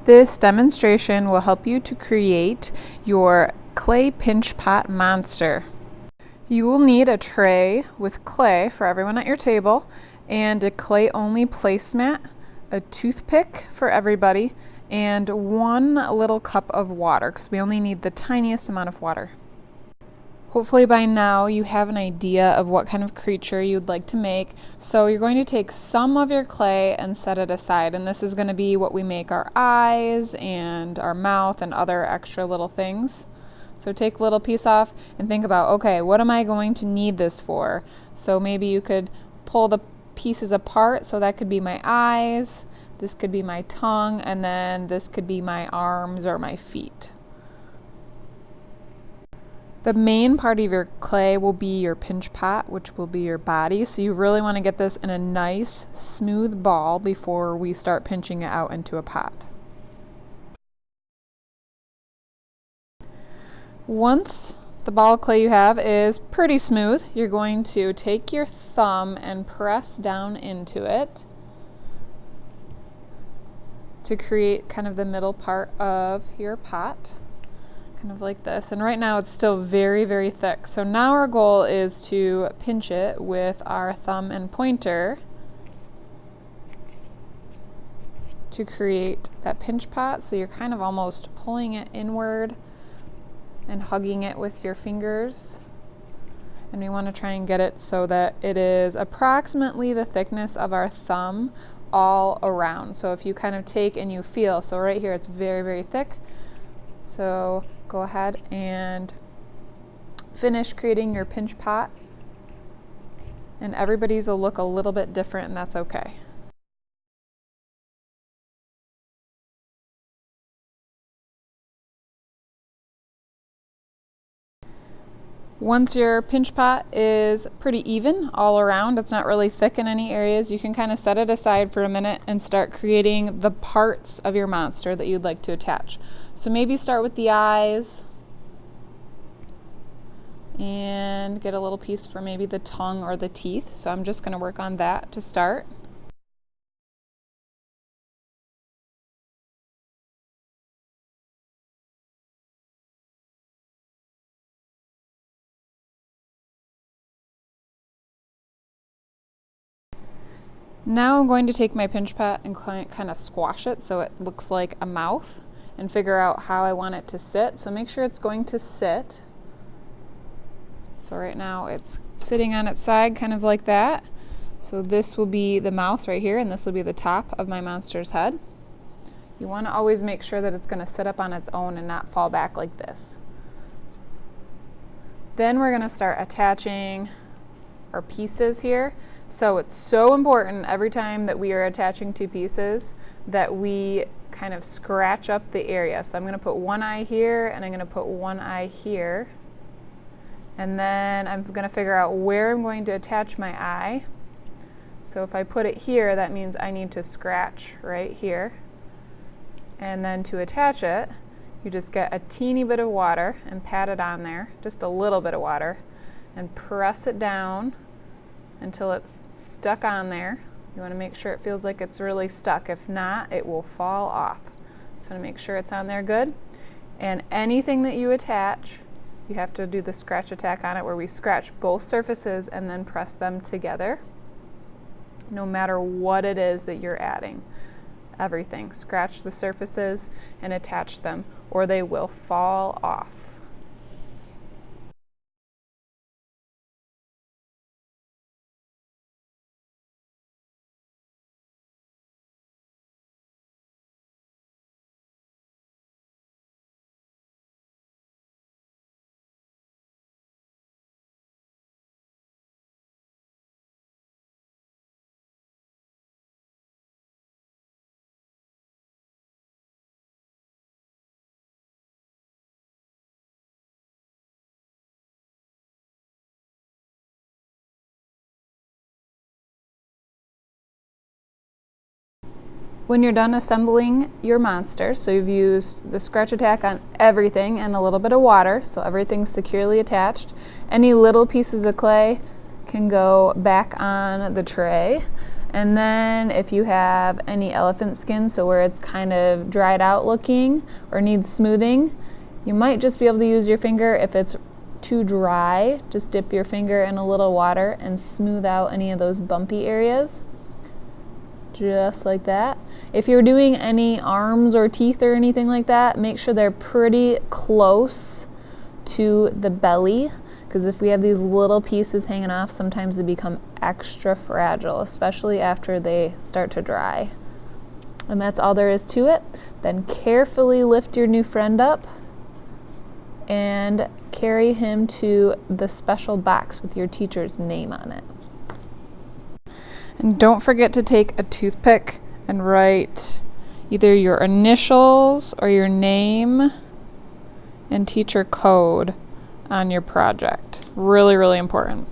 This demonstration will help you to create your clay pinch pot monster. You will need a tray with clay for everyone at your table and a clay only placemat, a toothpick for everybody, and 1 little cup of water because we only need the tiniest amount of water. Hopefully by now you have an idea of what kind of creature you'd like to make. So you're going to take some of your clay and set it aside, and this is going to be what we make our eyes and our mouth and other extra little things. So take a little piece off and think about, okay, what am I going to need this for? So maybe you could pull the pieces apart, so that could be my eyes, this could be my tongue, and then this could be my arms or my feet. The main part of your clay will be your pinch pot, which will be your body. So you really want to get this in a nice, smooth ball before we start pinching it out into a pot. Once the ball of clay you have is pretty smooth, you're going to take your thumb and press down into it to create kind of the middle part of your pot. Kind of like this, and right now it's still very, very thick. So now our goal is to pinch it with our thumb and pointer to create that pinch pot. So you're kind of almost pulling it inward and hugging it with your fingers. And we want to try and get it so that it is approximately the thickness of our thumb all around. So if you kind of take and you feel, so right here it's very, very thick. So go ahead and finish creating your pinch pot, and everybody's will look a little bit different, and that's okay. Once your pinch pot is pretty even all around, it's not really thick in any areas, you can kind of set it aside for a minute and start creating the parts of your monster that you'd like to attach. So maybe start with the eyes and get a little piece for maybe the tongue or the teeth. So I'm just going to work on that to start. Now I'm going to take my pinch pot and kind of squash it so it looks like a mouth and figure out how I want it to sit. So make sure it's going to sit. So right now it's sitting on its side kind of like that. So this will be the mouth right here, and this will be the top of my monster's head. You want to always make sure that it's going to sit up on its own and not fall back like this. Then we're going to start attaching our pieces here. So it's so important every time that we are attaching 2 pieces that we kind of scratch up the area. So I'm going to put one eye here, and I'm going to put one eye here. And then I'm going to figure out where I'm going to attach my eye. So if I put it here, that means I need to scratch right here. And then to attach it, you just get a teeny bit of water and pat it on there, just a little bit of water, and press it down until it's stuck on there. You want to make sure it feels like it's really stuck. If not, it will fall off. So to make sure it's on there good. And anything that you attach, you have to do the scratch attack on it, where we scratch both surfaces and then press them together. No matter what it is that you're adding, everything. Scratch the surfaces and attach them, or they will fall off. When you're done assembling your monster, so you've used the scratch attack on everything and a little bit of water, so everything's securely attached, any little pieces of clay can go back on the tray. And then if you have any elephant skin, so where it's kind of dried out looking or needs smoothing, you might just be able to use your finger. If it's too dry, just dip your finger in a little water and smooth out any of those bumpy areas. Just like that. If you're doing any arms or teeth or anything like that, make sure they're pretty close to the belly, because if we have these little pieces hanging off, sometimes they become extra fragile, especially after they start to dry. And that's all there is to it. Then carefully lift your new friend up and carry him to the special box with your teacher's name on it. And don't forget to take a toothpick and write either your initials or your name and teacher code on your project. Really, really important.